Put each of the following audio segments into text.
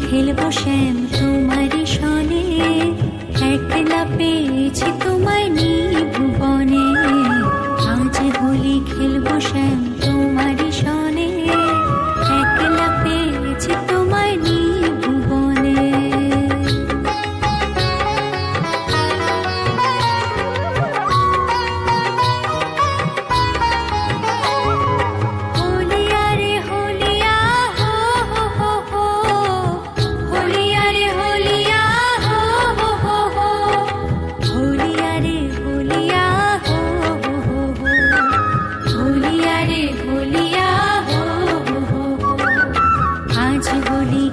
খেলবো শ্যাম তোমারই সনে, একলা পেয়েছি তোমায় নিভুবনে। আজ হোলি খেলবো শ্যাম তোমারই সনে, একলা পেয়েছি তোমায় নিভুবনে।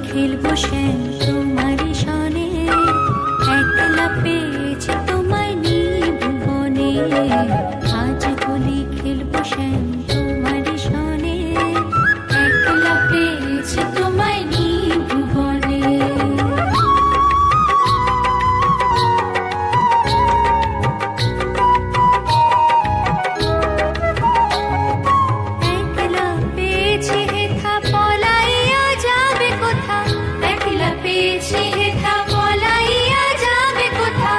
খেলবো শ্যাম তোমারই সনে, একলা পেয়েছি তোমায় নিভুবনে। আজ হোলি খেলবো শ্যাম তোমারই সনে, একলা পেয়েছি তোমায় নিভুবনে। একলা পেয়েছি হেথা পলাইয়া যাবে কোথা, একলা পেয়েছি হেথা পলাইয়া যাবে কোথা।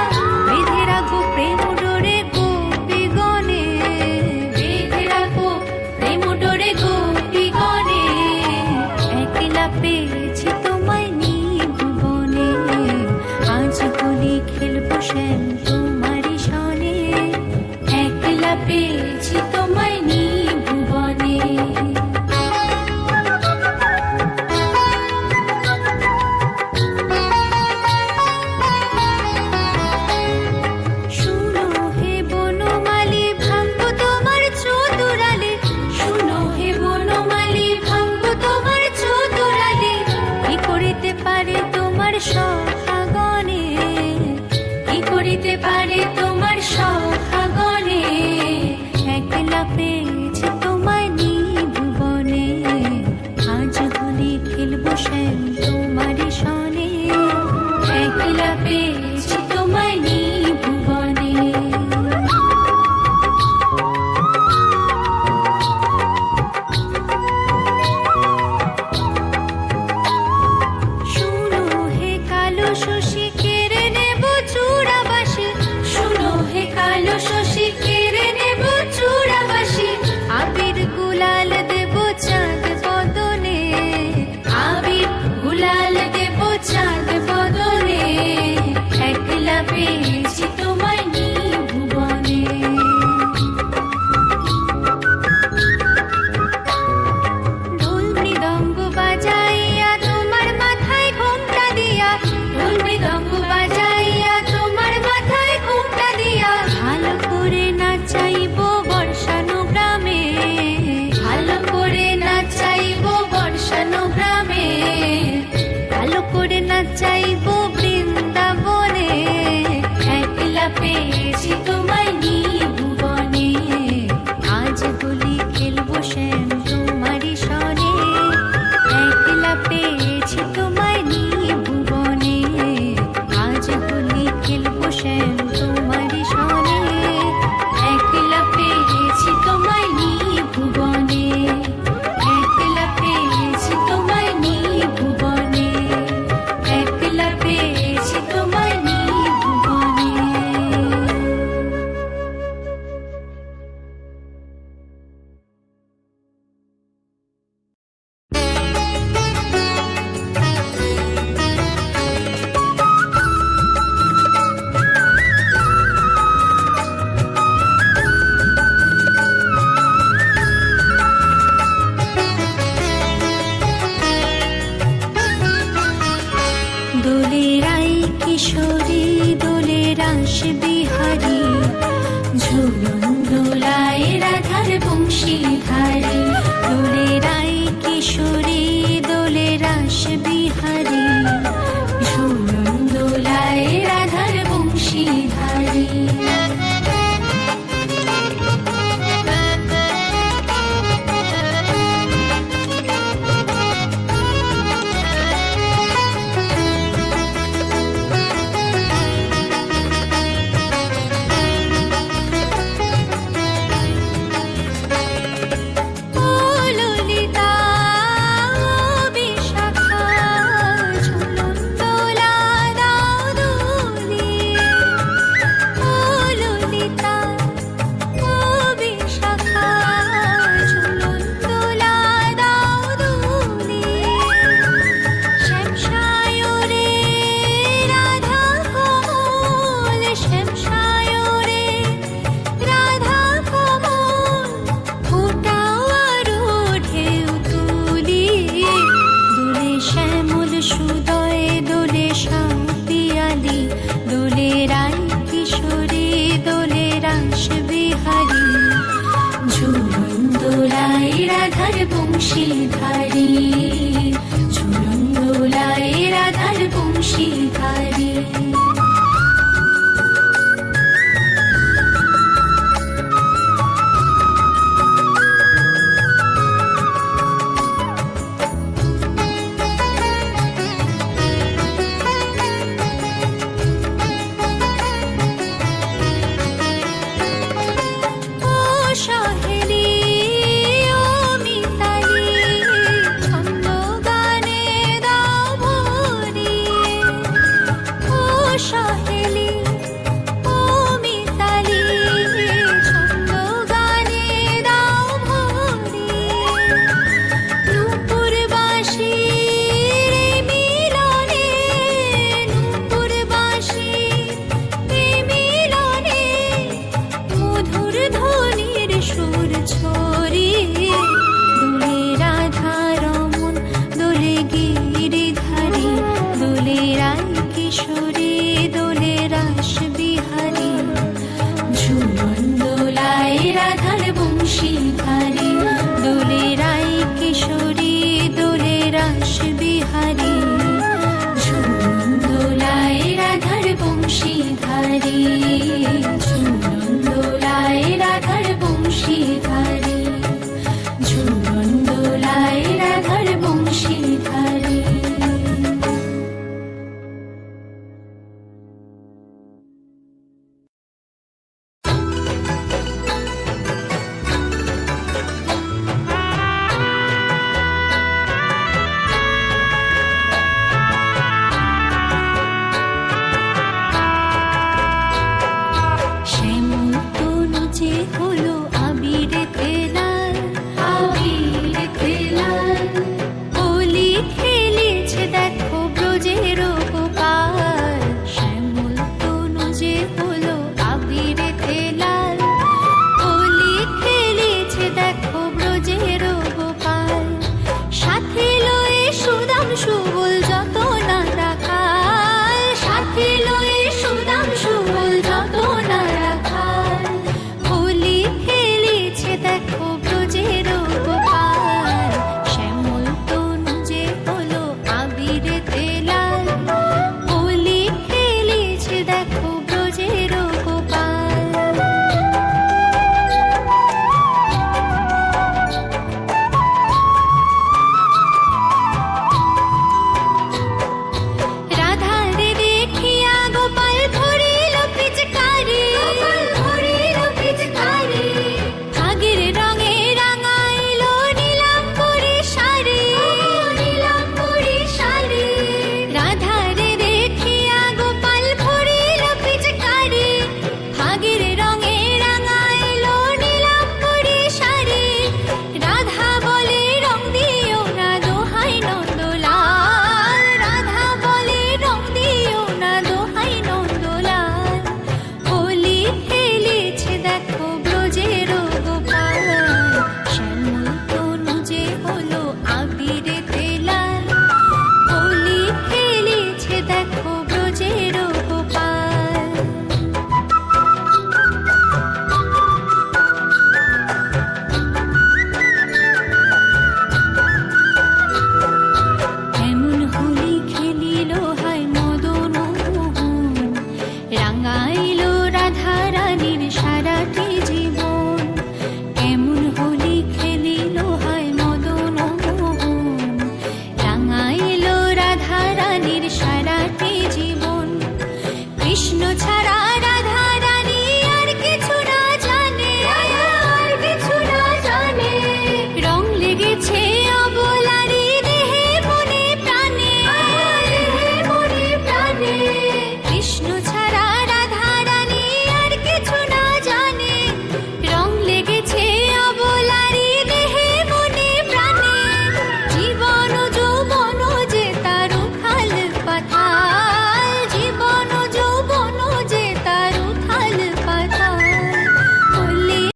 বেঁধে রাখো প্রেম ডোরে গোপীগণে, বেঁধে রাখো প্রেম ডোরে গোপীগণে। একলা পেয়েছি তোমায় নিভুবনে, আজ হোলি খেলবো শ্যাম তোমারই সনে, একলা পেয়েছি তোমায় নিভুবনে। শুনো হে বনমালী ভাঙবো তোমার চতুরালে, শুনো হে বনমালী ভাঙবো তোমার চতুরালে। কি করিতে পারে তোমার সখাগণে, কি করিতে পারে তোমার সখাগণে। একলা পেয়েছি তোমায় নিভুবনে, আজ হোলি খেলবো শ্যাম তোমারই সনে, একলা পেয়েছি তোমায় নিভুবনে। শুনো হে কালো শশী কেড়ে নেব চূড়াবাসী, শুনো হে কালো শশী কেড়ে নেব চূড়াবাসী। আবির গুলাল দেব চাঁদ বদনে, আবির গুলাল দেব চাঁদ বদনে। একলা পেয়েছি তোমায় নিভুবনে। ঢোল মৃদঙ্গ বাজাইয়া তোমার মাথায় ঘোমটা দিয়া, ঢোল মৃদঙ্গ বাজাইয়া তোমার মাথায় ঘোমটা দিয়া। ভালো করে নাচাইবো বর্ষানো গ্রামে, ভালো করে নাচাইবো বর্ষানো গ্রামে। ভালো করে নাচাইবো বৃন্দাবনে, একলা পেয়েছি তোমায় নিভুবনে। আজ হোলি খেলবো শ্যাম তোমারই সনে, একলা পেয়েছি তোমায় নিভুবনে। আজ হোলি খেলবো শ্যাম তোমারই সনে, একলা পেয়েছি তোমায় নিভুবনে, একলা পেয়েছি তোমায় নিভুবনে, একলা পেয়েছি তোমায় নিভুবনে। দোলের আই কিশোরী, দোলের রাস বিহারী, ঝুলন